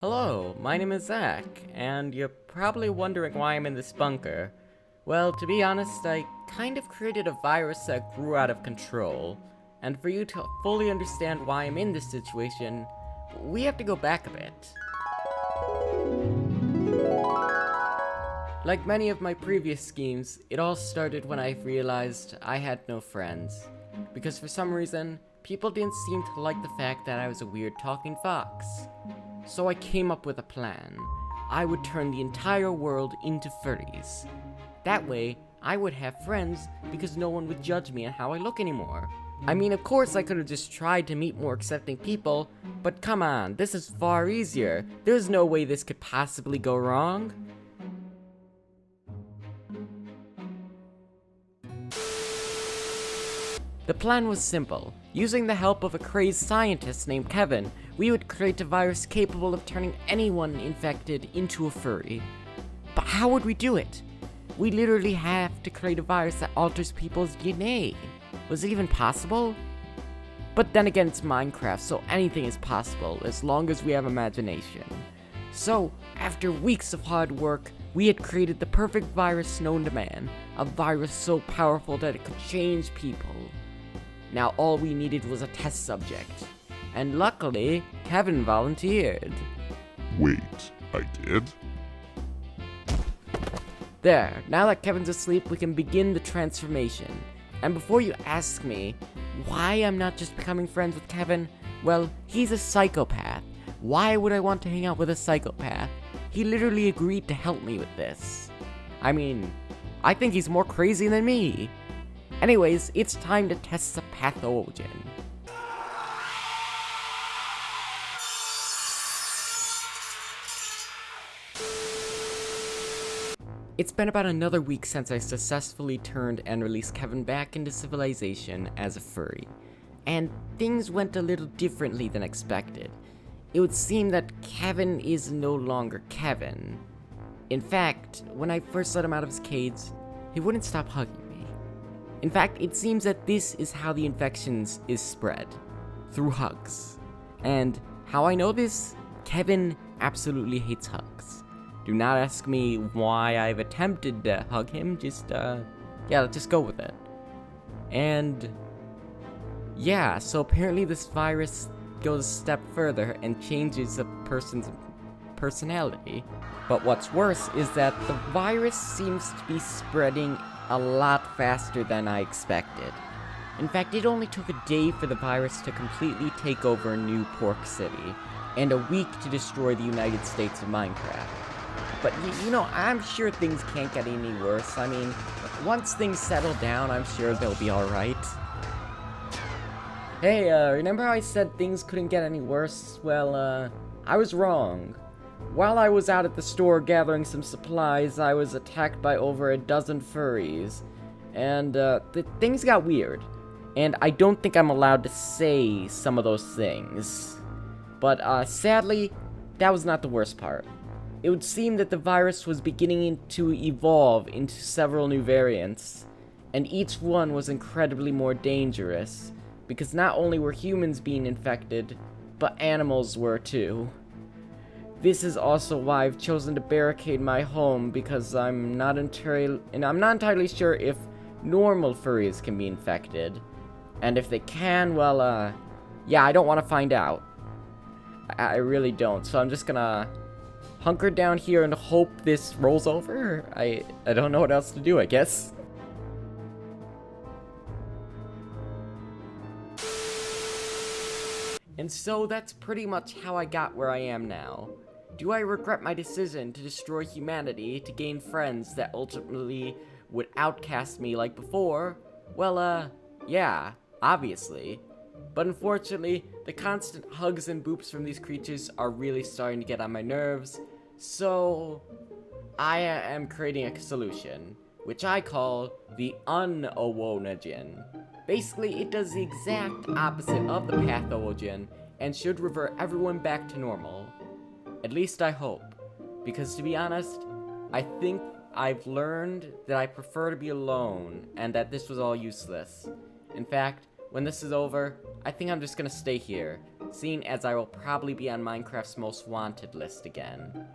Hello, my name is Zach, and you're probably wondering why I'm in this bunker. Well, to be honest, I kind of created a virus that grew out of control, and for you to fully understand why I'm in this situation, we have to go back a bit. Like many of my previous schemes, it all started when I realized I had no friends, because for some reason, people didn't seem to like the fact that I was a weird talking fox. So I came up with a plan. I would turn the entire world into furries. That way, I would have friends because no one would judge me on how I look anymore. I mean, of course I could have just tried to meet more accepting people, but come on, this is far easier. There's no way this could possibly go wrong. The plan was simple. Using the help of a crazed scientist named Kevin, we would create a virus capable of turning anyone infected into a furry. But how would we do it? We literally have to create a virus that alters people's DNA. Was it even possible? But then again, it's Minecraft, so anything is possible as long as we have imagination. So, after weeks of hard work, we had created the perfect virus known to man. A virus so powerful that it could change people. Now all we needed was a test subject. And luckily, Kevin volunteered. Wait, I did? There, now that Kevin's asleep, we can begin the transformation. And before you ask me why I'm not just becoming friends with Kevin, well, he's a psychopath. Why would I want to hang out with a psychopath? He literally agreed to help me with this. I mean, I think he's more crazy than me. Anyways, it's time to test the PathOwOgen. It's been about another week since I successfully turned and released Kevin back into civilization as a furry. And things went a little differently than expected. It would seem that Kevin is no longer Kevin. In fact, when I first let him out of his cage, he wouldn't stop hugging me. In fact, it seems that this is how the infections is spread, through hugs. And how I know this? Kevin absolutely hates hugs. Do not ask me why I've attempted to hug him, let's just go with it. And, yeah, so apparently this virus goes a step further and changes a person's personality. But what's worse is that the virus seems to be spreading a lot faster than I expected. In fact, it only took a day for the virus to completely take over New Pork City, and a week to destroy the United States of Minecraft. But you know, I'm sure things can't get any worse. I mean, once things settle down, I'm sure they'll be alright. Hey, remember how I said things couldn't get any worse? Well, I was wrong. While I was out at the store gathering some supplies, I was attacked by over a dozen furries. And, things got weird. And I don't think I'm allowed to say some of those things. But, sadly, that was not the worst part. It would seem that the virus was beginning to evolve into several new variants. And each one was incredibly more dangerous. Because not only were humans being infected, but animals were too. This is also why I've chosen to barricade my home, because I'm not entirely sure if normal furries can be infected. And if they can, well, yeah, I don't want to find out. I really don't, so I'm just gonna hunker down here and hope this rolls over. I don't know what else to do, I guess. And so that's pretty much how I got where I am now. Do I regret my decision to destroy humanity to gain friends that ultimately would outcast me like before? Well, yeah, obviously. But unfortunately, the constant hugs and boops from these creatures are really starting to get on my nerves, so I am creating a solution, which I call the PathOwOgen. Basically, it does the exact opposite of the PathOwOgen and should revert everyone back to normal. At least I hope, because to be honest, I think I've learned that I prefer to be alone and that this was all useless. In fact, when this is over, I think I'm just gonna stay here, seeing as I will probably be on Minecraft's most wanted list again.